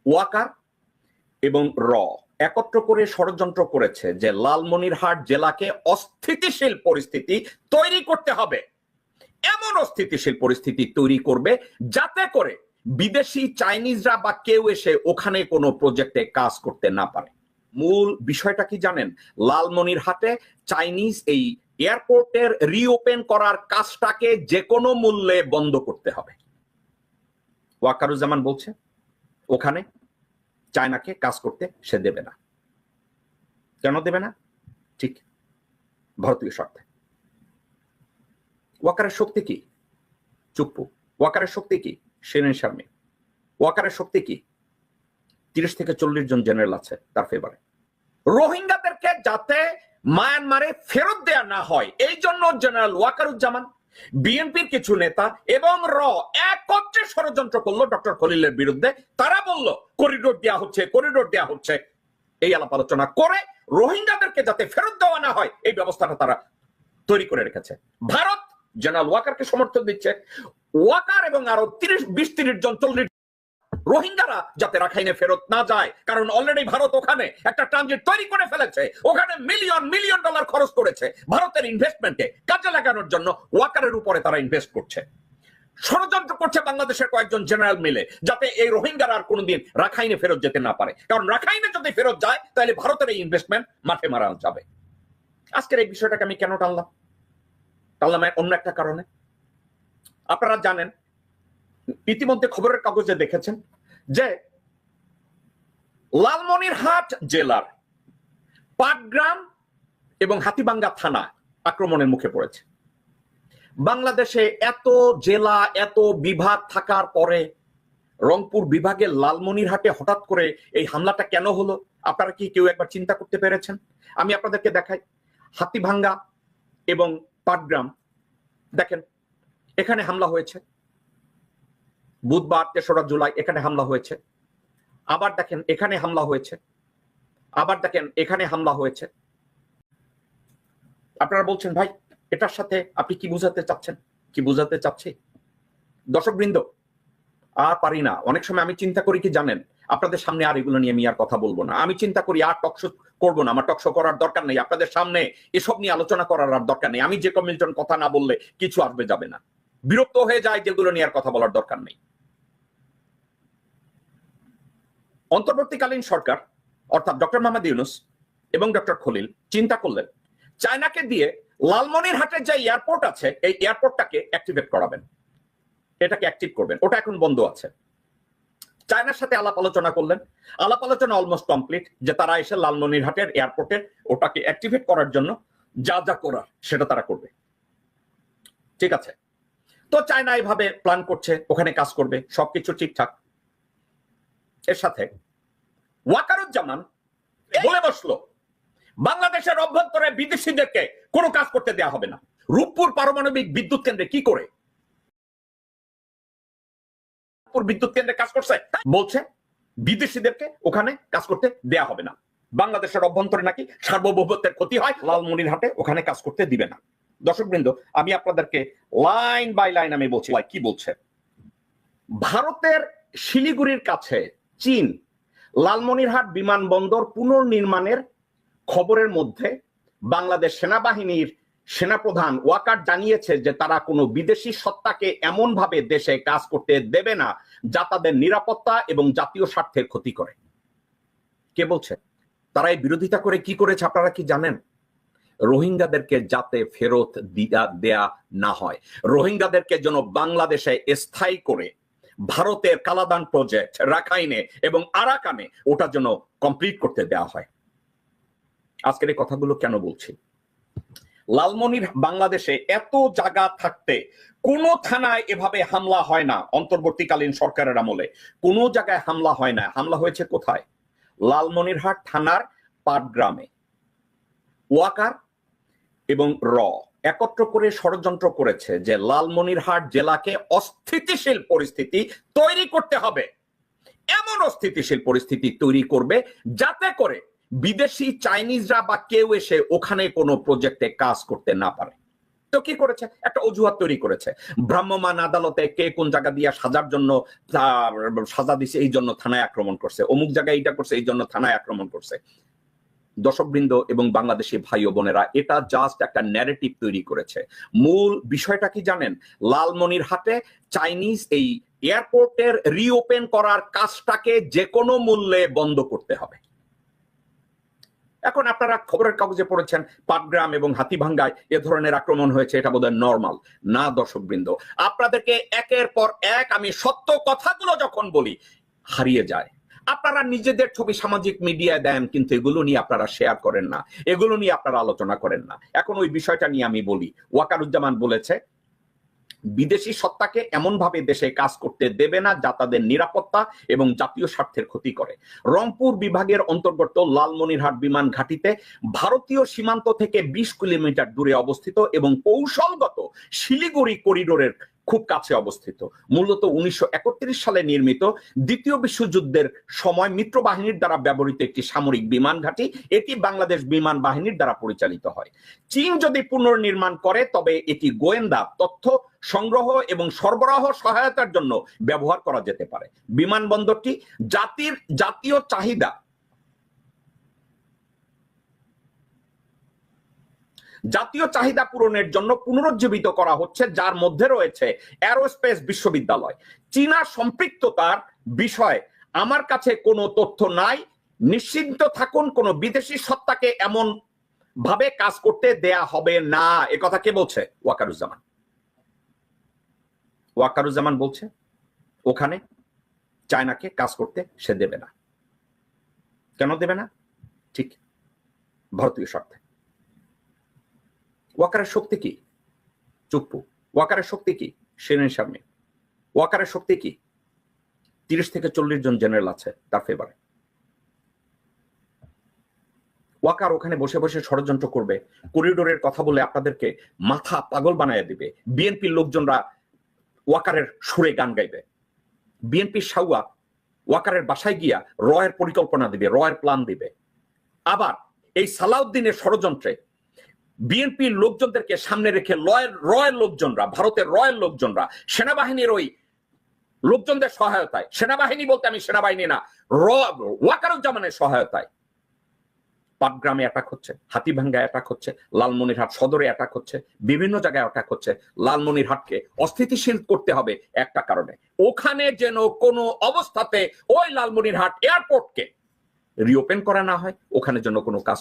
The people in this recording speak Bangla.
ওয়াকার এবং র একত্র করে ষড়যন্ত্র করেছে যে লালমনিরহাট জেলাকে অস্থিতিশীল পরিস্থিতি তৈরি করতে হবে, এমন অস্থিতিশীল পরিস্থিতি তৈরি করবে যাতে করে বিদেশি চাইনিজরা বা কেউ এসে ওখানে কোনো প্রজেক্টে কাজ করতে না পারে। মূল বিষয়টা কি জানেন? লালমনিরহাটে চাইনিজ এই এয়ারপোর্টের রিওপেন করার কাজটাকে যে কোনো মূল্যে বন্ধ করতে হবে। ওয়াকারুজ্জামান বলছে ওখানে চায়নাকে কাজ করতে সে দেবে না। কেন দেবে না? ঠিক ভারতীয় স্বার্থে। ওয়াকারের শক্তি কি? চুপ্পু। ওয়াকারের শক্তি কি? শিরিন শারমিন। ওয়াকারের শক্তি কি? 30 থেকে 40 জন জেনারেল আছে তার ফেভারে। রোহিঙ্গাদেরকে যাতে মায়ানমারে ফেরত দেয়া না হয় এই জন্য জেনারেল ওয়াকারুজ্জামান, বিএনপির কিছু নেতা এবং র একত্রে ষড়যন্ত্র করলো ডক্টর খলিলের বিরুদ্ধে। তারা বলল করিডোর দেয়া হচ্ছে, করিডোর দেয়া হচ্ছে। এই আলাপ আলোচনা করে রোহিঙ্গাদেরকে যাতে ফেরত দেওয়া না হয় এই ব্যবস্থাটা তারা তৈরি করে রেখেছে। ভারত জেনারেল ওয়াকারকে সমর্থন দিচ্ছে। ওয়াকার এবং আরো 20-30 জন 40 রোহিঙ্গারা যাতে রাখাইনে ফেরত না যায়, কারণ অলরেডি ভারত ওখানে একটা ট্রানজিট তৈরি করে ফেলেছে। ওখানে মিলিয়ন মিলিয়ন ডলার খরচ করেছে ভারতের ইনভেস্টমেন্টে কাজে লাগানোর জন্য। ওয়াকারের উপরে তারা ইনভেস্ট করছে। ষড়যন্ত্র করছে বাংলাদেশের কয়েকজন জেনারেল মিলে যাতে এই রোহিঙ্গারা আর কোনোদিন রাখাইনে ফেরত যেতে না পারে, কারণ রাখাইনে যদি ফেরত যায় তাহলে ভারতের এই ইনভেস্টমেন্ট মাঠে মারা যাবে। আজকের এই বিষয়টাকে আমি কেন টানলাম অন্য একটা কারণে। আপনারা জানেন, ইতিমধ্যে খবরের কাগজে দেখেছেন যে লালমনিরহাট জেলার পাটগ্রাম এবং হাতীবাঙ্গা থানা আক্রমণের মুখে পড়েছে। বাংলাদেশে এত জেলা এত বিভাগ থাকার পরে রংপুর বিভাগের লালমনিরহাটে হঠাৎ করে এই হামলাটা কেন হলো? আপনারা কি কেউ একবার চিন্তা করতে পেরেছেন? আমি আপনাদেরকে দেখাই। হাতীভাঙ্গা এবং পাটগ্রাম দেখেন, এখানে হামলা হয়েছে বুধবার 3রা জুলাই, এখানে হামলা হয়েছে। আবার দেখেন এখানে হামলা হয়েছে, আবার দেখেন এখানে হামলা হয়েছে। আপনারা বলছেন ভাই এটার সাথে আপনি কি বুঝাতে চাচ্ছেন? কি বুঝাতে চাচ্ছি দর্শকবৃন্দ, আর পারি না। অনেক সময় আমি চিন্তা করি কি জানেন, আপনাদের সামনে আর এগুলো নিয়ে আমি আর কথা বলবো না। আমি চিন্তা করি আর টকশো করবো না, আমার টকশো করার দরকার নেই। আপনাদের সামনে এসব নিয়ে আলোচনা করার আর দরকার নেই। আমি যে কমিশন কথা না বললে কিছু আসবে যাবে না, বিরক্ত হয়ে যায়, যেগুলো নিয়ে আর কথা বলার দরকার নেই। অন্তর্বর্তীকালীন সরকার অর্থাৎ ডক্টর মোহাম্মদ ইউনূস এবং ডক্টর খলিল চিন্তা করলেন চায়নাকে দিয়ে লালমনিরহাটের যে এয়ারপোর্ট আছে এই এয়ারপোর্টটাকে অ্যাক্টিভেট করাবেন, এটাকে অ্যাক্টিভ করবেন। ওটা এখন বন্ধ আছে। চায়নার সাথে আলাপ আলোচনা করলেন, আলাপ আলোচনা অলমোস্ট কমপ্লিট, যে তারা এসে লালমনিরহাটের এয়ারপোর্টে ওটাকে অ্যাক্টিভেট করার জন্য যা যা করার সেটা তারা করবে। ঠিক আছে, তো চায়না এইভাবে প্ল্যান করছে, ওখানে কাজ করবে, সবকিছু ঠিকঠাক। এর সাথে ওয়াকারুজ্জামান বলে বসলো বাংলাদেশের অভ্যন্তরে বিদেশিদেরকে কোনো কাজ করতে দেওয়া হবে না। রূপপুর পারমাণবিক বিদ্যুৎ কেন্দ্রে কি করে বিদ্যুৎ কেন্দ্রে কাজ করছে, বলছে বিদেশিদেরকে ওখানে কাজ করতে দেয়া হবে না। বাংলাদেশের অভ্যন্তরে নাকি সার্বভৌমত্বের ক্ষতি হয়, লালমনিরহাটে ওখানে কাজ করতে দিবে না। দর্শকবৃন্দ, আমি আপনাদেরকে লাইন বাই লাইন আমি বলছি কি বলছে। ভারতের শিলিগুড়ির কাছে চীন লালমনিরহাট বিমানবন্দর পুনর্নির্মাণের খবরের মধ্যে বাংলাদেশ সেনাবাহিনীর সেনাপ্রধান ওয়াকার জানিয়েছে যে তারা কোনো বিদেশি সত্তাকে এমন ভাবে দেশে কাজ করতে দেবে না যা তাদের নিরাপত্তা এবং জাতীয় স্বার্থের ক্ষতি করে। কে বলছে? তারা এই বিরোধিতা করে কি করেছে আপনারা কি জানেন? রোহিঙ্গাদেরকে যাতে ফেরত দেয়া না হয়, রোহিঙ্গাদেরকে যেন বাংলাদেশে স্থায়ী করে ভারতের কালাদান প্রজেক্ট রাখাইনে এবং আরাকানে ওটা যেন কমপ্লিট করতে দেওয়া হয়। আজকের এই কথাগুলো কেন বলছি? লালমনির বাংলাদেশে এত জায়গা থাকতে কোন থানায় এভাবে হামলা হয় না। অন্তর্বর্তীকালীন সরকারের আমলে কোন জায়গায় হামলা হয় না। হামলা হয়েছে কোথায়? লালমনিরহাট থানার পাটগ্রামে। ওয়াকার এবং র একত্র করে ষড়যন্ত্র করেছে যে লালমনিরহাট জেলাকে অস্থিতিশীল পরিস্থিতি তৈরি করতে হবে, এমন অস্থিতিশীল পরিস্থিতি তৈরি করবে যাতে করে বিদেশি চাইনিজরা বা কেউ এসে ওখানে কোনো প্রজেক্টে কাজ করতে না পারে। তো কি করেছে? একটা অজুহাত তৈরি করেছে। ভ্রাম্যমাণ আদালতে কে কোন জায়গা দিয়ে সাজার জন্য সাজা দিছে, এই জন্য থানায় আক্রমণ করছে, অমুক জায়গায় এইটা করছে, এই জন্য থানায় আক্রমণ করছে। দর্শকবৃন্দ এবং বাংলাদেশি ভাই ও বোনেরা, এটা জাস্ট একটা ন্যারেটিভ তৈরি করেছে। মূল বিষয়টা কি জানেন? লালমনিরহাটে চাইনিজ এই এয়ারপোর্টের রিওপেন করার কাজটাকে যে কোনো মূল্যে বন্ধ করতে হবে। এখন আপনারা খবরের কাগজে পড়েছেন পাটগ্রাম এবং হাতীভাঙ্গায় এ ধরনের আক্রমণ হয়েছে, এটা বোধহয় নর্মাল না। দর্শকবৃন্দ, আপনাদেরকে একের পর এক আমি সত্য কথাগুলো যখন বলি হারিয়ে যায়। আপনারা নিজেদের ছবি সামাজিক মিডিয়ায় দেন, কিন্তু এগুলো নিয়ে আপনারা শেয়ার করেন না, এগুলো নিয়ে আপনারা আলোচনা করেন না। এখন ওই বিষয়টা নিয়ে আমি বলি। ওয়াকারুজ্জামান বলেছে বিদেশি সত্তাকে এমন ভাবে দেশে কাজ করতে দেবে না যা তাদের নিরাপত্তা এবং জাতীয় স্বার্থের ক্ষতি করে। রংপুর বিভাগের অন্তর্গত লালমনিরহাট বিমান ঘাঁটিতে ভারতীয় সীমান্ত থেকে 20 কিলোমিটার দূরে অবস্থিত এবং কৌশলগত শিলিগুড়ি করিডোরের খুব কাছে অবস্থিত। মূলত 1931 সালে নির্মিত দ্বিতীয় বিশ্বযুদ্ধের সময় মিত্র বাহিনীর দ্বারা ব্যবহৃত একটি সামরিক বিমান ঘাঁটি। এটি বাংলাদেশ বিমান বাহিনীর দ্বারা পরিচালিত হয়। চীন যদি পুনর্নির্মাণ করে তবে এটি গোয়েন্দা তথ্য সংগ্রহ এবং সরবরাহ সহায়তার জন্য ব্যবহার করা যেতে পারে। বিমানবন্দরটি জাতীয় চাহিদা পূরণের জন্য পুনরুজ্জীবিত করা হচ্ছে, যার মধ্যে রয়েছে অ্যারোস্পেস বিশ্ববিদ্যালয়। চীনা সম্পৃক্ততার বিষয়ে আমার কাছে কোনো তথ্য নাই। নিশ্চিন্ত থাকুন, কোনো বিদেশি সত্তাকে এমন ভাবে কাজ করতে দেয়া হবে না। এ কথা কে বলছে? ওয়াকারুজ্জামান বলছে ওখানে চায়নাকে কাজ করতে সে দেবে না। কেন দেবে না? ঠিক ভারতীয় স্বার্থে। ওয়াকারের শক্তি কি? চুপ্পু। ওয়াকারের শক্তি কি? শিরিন শারমিন। ওয়াকারের শক্তি কি? 30 থেকে 40 জন জেনারেল আছে তার ফেভারে। ওয়াকার ওখানে বসে বসে ষড়যন্ত্র করবে, করিডোরের কথা বলে আপনাদেরকে মাথা পাগল বানায় দিবে। বিএনপির লোকজনরা ওয়াকারের সুরে গান গাইবে। বিএনপির সাউয়া ওয়াকারের বাসায় গিয়া রয়ের পরিকল্পনা দিবে, রয়ের প্ল্যান দিবে। আবার এই সালাউদ্দিনের ষড়যন্ত্রে বিএনপির লোকজনদেরকে সামনে রেখে রয়ের লোকজনরা, ভারতের রয়ের লোকজনরা সেনাবাহিনীর ওই লোকজনদের সহায়তায়, সেনাবাহিনী বলতে আমি সেনাবাহিনী না, ওয়াকারুজ্জামানের সহায়তায় পাটগ্রামে অ্যাটাক হচ্ছে, হাতীভাঙ্গায় অ্যাটাক হচ্ছে, লালমনিরহাট সদরে অ্যাটাক হচ্ছে, বিভিন্ন জায়গায় অ্যাটাক হচ্ছে। লালমনিরহাটকে অস্থিতিশীল করতে হবে একটা কারণে, ওখানে যেন কোনো অবস্থাতে ওই লালমনিরহাট এয়ারপোর্টকে রিওপেন করা না হয়, ওখানে যেন কোনো কাজ